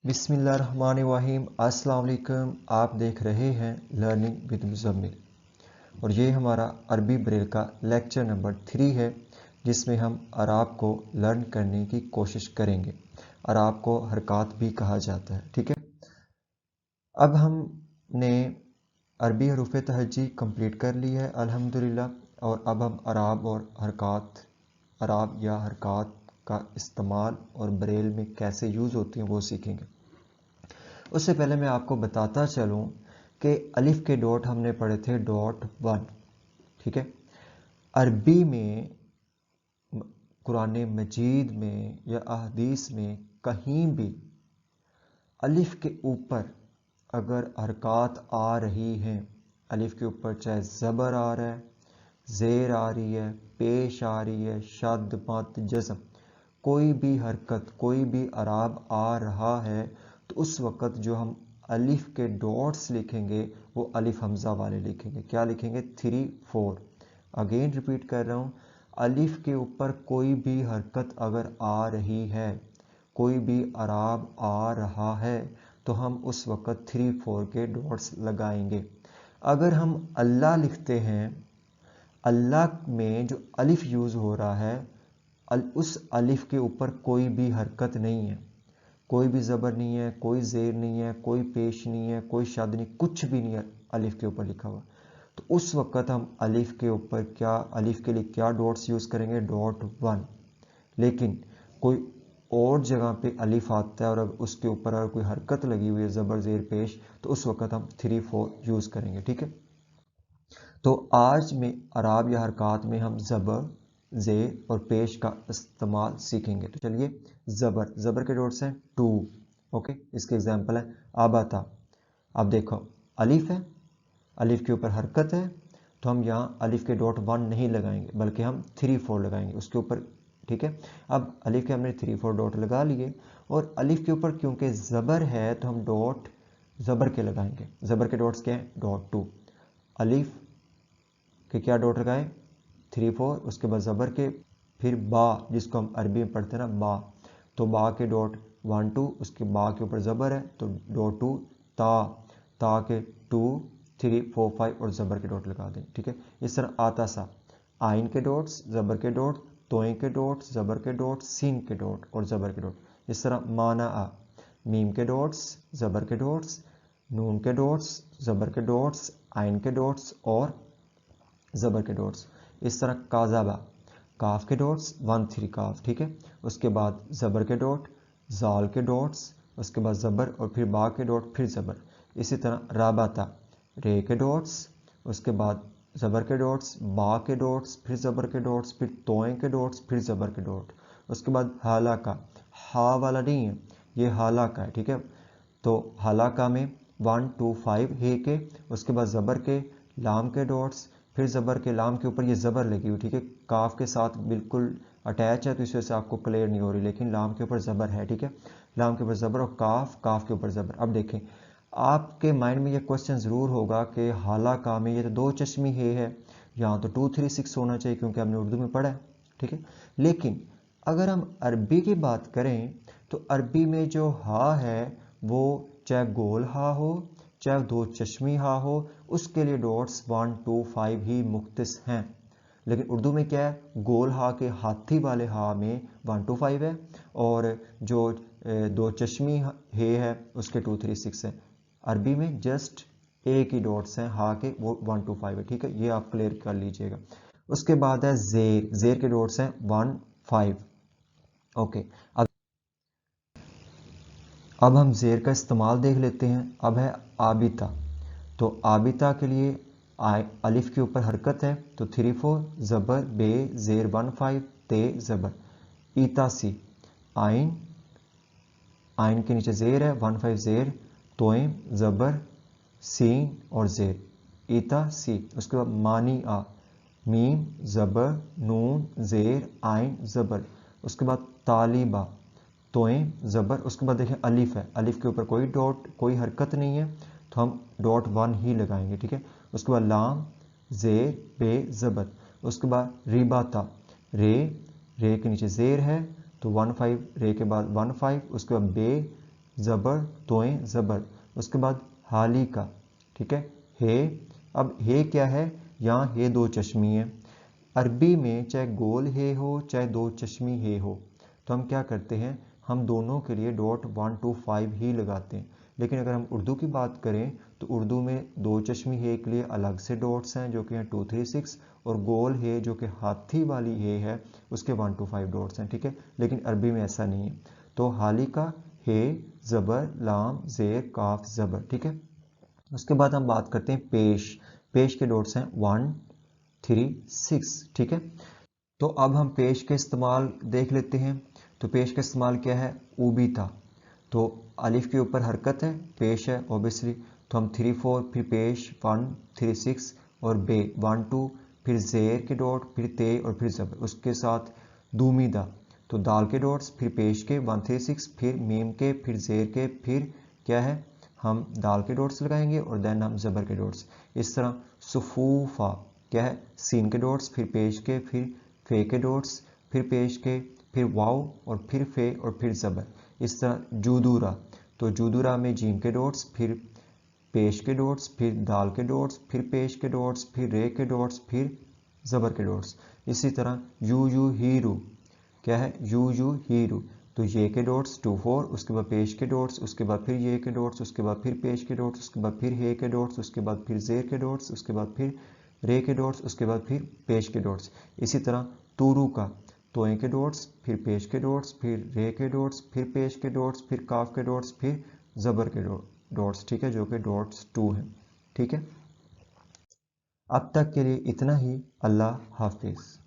बिस्मिल्लाहिर्रहमानिर्रहीम। अस्सलाम वालेकुम। आप देख रहे हैं लर्निंग विद मुज़म्मिल और ये हमारा अरबी ब्रेल का लेक्चर नंबर 3 है, जिसमें हम अराब को लर्न करने की कोशिश करेंगे। अराब को हरकत भी कहा जाता है, ठीक है। अब हमने अरबी हरूफ तहज्जी कंप्लीट कर ली है अल्हम्दुलिल्लाह, और अब हम अराब और हरकत, अराब या हरकत का इस्तेमाल और ब्रेल में कैसे यूज़ होती हैं वो सीखेंगे। उससे पहले मैं आपको बताता चलूं कि अलिफ के डॉट हमने पढ़े थे डॉट 1, ठीक है। अरबी में, कुरान मजीद में या अहदीस में कहीं भी अलिफ के ऊपर अगर हरकत आ रही हैं, अलिफ के ऊपर चाहे ज़बर आ रहा है, ज़ेर आ रही है, पेश आ रही है, शद मद जज़म, कोई भी हरकत, कोई भी अराब आ रहा है, तो उस वक़्त जो हम अलिफ के डॉट्स लिखेंगे वो अलिफ हमज़ा वाले लिखेंगे। क्या लिखेंगे? 3 4। अगेन रिपीट कर रहा हूँ, अलिफ के ऊपर कोई भी हरकत अगर आ रही है, कोई भी अराब आ रहा है, तो हम उस वक़्त 3 4 के डॉट्स लगाएंगे। अगर हम अल्लाह लिखते हैं, अल्लाह में जो अलिफ यूज़ हो रहा है, उस अलिफ के ऊपर कोई भी हरकत नहीं है, कोई भी ज़बर नहीं है, कोई ज़ेर नहीं है, कोई पेश नहीं है, कोई शद नहीं, कुछ भी नहीं है अलिफ के ऊपर लिखा हुआ, तो उस वक़्त हम अलिफ के ऊपर क्या, अलिफ के लिए क्या डॉट्स यूज़ करेंगे? डॉट 1। लेकिन कोई और जगह पे अलिफ आता है और अब उसके ऊपर अगर कोई हरकत लगी हुई है, ज़बर ज़ेर पेश, तो उस वक़्त हम 3 4 यूज़ करेंगे, ठीक है। तो आज में अराब या हरकत में हम ज़बर, ज़ेर और पेश का इस्तेमाल सीखेंगे। तो चलिए, ज़बर, ज़बर के डॉट्स हैं 2, ओके। इसके एग्जांपल है आबाता। अब देखो, अलिफ है, अलिफ के ऊपर हरकत है, तो हम यहाँ अलिफ के डॉट 1 नहीं लगाएंगे, बल्कि हम 3 4 लगाएंगे उसके ऊपर, ठीक है। अब अलिफ के हमने 3 4 डॉट लगा लिए, और अलिफ के ऊपर क्योंकि ज़बर है तो हम डॉट ज़बर के लगाएंगे। ज़बर के डॉट्स क्या हैं? डॉट 2। अलिफ के क्या डॉट लगाएं? 3 4। उसके बाद ज़बर के, फिर बा, जिसको हम अरबी में पढ़ते हैं ना बा, तो बा के डॉट 1 2, उसके बा के ऊपर ज़बर है तो डॉट 2। ता, ता के 2 3 4 5 और ज़बर के डॉट लगा दें, ठीक है। इस तरह आता सा, आइन के डॉट्स, ज़बर के डॉट, तोएं के डॉट, ज़बर के डॉट, सीन के डॉट और ज़बर के डॉट। इस तरह माना आ, मीम के डॉट्स, ज़बर के डॉट्स, नून के डॉट्स, ज़बर के डॉट्स, आइन के डॉट्स और ज़बर के डॉट्स। इस तरह काज़ाबा, काफ के डॉट्स 1 3 काफ, ठीक है। उसके बाद ज़बर के डॉट, जाल के डॉट्स, उसके बाद ज़बर और फिर बा के डॉट, फिर ज़बर। इसी तरह राबाता, रे के डॉट्स, उसके बाद ज़बर के डॉट्स, बा के डॉट्स, फिर ज़बर के डॉट्स, फिर तोएं के डॉट्स, फिर ज़बर के डॉट। उसके बाद हाला का, हा वाला नहीं है, ये हाला का है, ठीक है। तो हाला का में 1 2 5 हे के, उसके बाद ज़बर के, लाम के डॉट्स, फिर ज़बर के, लाम के ऊपर ये ज़बर लगी हुई, ठीक है, काफ के साथ बिल्कुल अटैच है तो इस वजह से आपको क्लियर नहीं हो रही, लेकिन लाम के ऊपर ज़बर है, ठीक है। लाम के ऊपर ज़बर और काफ, काफ के ऊपर ज़बर। अब देखें, आपके माइंड में ये क्वेश्चन ज़रूर होगा कि हाला का में ये तो 2 चश्मी हे है, यहाँ तो 2 3 6 होना चाहिए क्योंकि हमने उर्दू में पढ़ा है, ठीक है। लेकिन अगर हम अरबी की बात करें तो अरबी में जो हा है वो चाहे गोल हा हो, चाहे 2 चश्मी हा हो, उसके लिए डॉट्स 1 2 5 ही मुख्तस हैं। लेकिन उर्दू में क्या है? गोल हा के हाथी वाले हा में 1 2 5 है, और जो 2 चश्मी हे है उसके 2 3 6 है। अरबी में जस्ट एक ही डॉट्स हैं हा के, वो 1 2 5 है, ठीक है। ये आप क्लियर कर लीजिएगा। उसके बाद है ज़ेर, ज़ेर के डॉट्स हैं 1 5, ओके। अब हम ज़ेर का इस्तेमाल देख लेते हैं। अब है आबिता, तो आबिता के लिए अलिफ के ऊपर हरकत है तो 3 4, ज़बर बे ज़ेर 1 5, ते ज़बर। ईतासी, आइन, आइन के नीचे ज़ेर है 1 5 ज़ेर, तोएम ज़बर, सीन और ज़ेर, ईता सी। उसके बाद मानी आ, मीम ज़बर नून ज़ेर आइन ज़बर। उसके बाद तालिबा, तोएं ज़बर। उसके बाद देखें अलिफ है, अलिफ के ऊपर कोई डॉट, कोई हरकत नहीं है तो हम डॉट 1 ही लगाएंगे, ठीक है। उसके बाद लाम ज़ेर बे ज़बर। उसके बाद रिबाता, रे, रे के नीचे ज़ेर है तो 1 5, रे के बाद 1 5, उसके बाद बे ज़बर तोएं ज़बर, उसके बाद हाली का, ठीक है, हे। अब हे क्या है, यहाँ हे दो चश्मी है। अरबी में चाहे गोल हे हो चाहे दो चश्मी हे हो, तो हम क्या करते हैं, हम दोनों के लिए डॉट 1 to 5 ही लगाते हैं। लेकिन अगर हम उर्दू की बात करें तो उर्दू में दो चश्मी हे के लिए अलग से डॉट्स हैं जो कि हैं 2 3 6, और गोल हे जो कि हाथी वाली हे है उसके 1 to 5 डॉट्स हैं, ठीक है। लेकिन अरबी में ऐसा नहीं है। तो हाली का हे ज़बर लाम ज़ेर काफ ज़बर, ठीक है। उसके बाद हम बात करते हैं पेश। पेश के डॉट्स हैं 1 3 6, ठीक है। तो अब हम पेश के इस्तेमाल देख लेते हैं। तो पेश का इस्तेमाल क्या है, ऊबी था, तो अलिफ के ऊपर हरकत है, पेश है ओबियसली, तो हम 3 4 फिर पेश 1 3 6 और बे 1 2, फिर जेर के डॉट, फिर ते और फिर जबर, उसके साथ दूमीदा, तो दाल के डॉट्स, फिर पेश के 1 3 6, फिर मीम के, फिर जेर के, फिर क्या है, हम दाल के डॉट्स लगाएंगे और देन हम ज़बर के डॉट्स। इस तरह सुफूफा क्या है, सीन के डॉट्स, फिर पेश के, फिर फे के डॉट्स, फिर पेश के, फिर वाव और फिर फे और फिर ज़बर। इस तरह जूदूरा, तो जूदूरा में जीम के डॉट्स, फिर पेश के डॉट्स, फिर दाल के डॉट्स, फिर पेश के डॉट्स, फिर रे के डॉट्स, फिर ज़बर के डॉट्स। इसी तरह यू हीरू क्या है, यू हीरू, तो ये के डॉट्स 2 4, उसके बाद पेश के डॉट्स, उसके बाद फिर ये के डॉट्स, उसके बाद फिर पेश के डॉट्स, उसके बाद फिर हे के डॉट्स, उसके बाद फिर जेर के डॉट्स, उसके बाद फिर रे के डॉट्स, उसके बाद फिर पेश के डॉट्स। इसी तरह तूरू का तोए के डॉट्स, फिर पेश के डॉट्स, फिर रे के डॉट्स, फिर पेश के डॉट्स, फिर काफ के डॉट्स, फिर ज़बर के डॉट्स, ठीक है, जो कि डॉट्स 2 हैं, ठीक है। अब तक के लिए इतना ही। अल्लाह हाफिज़।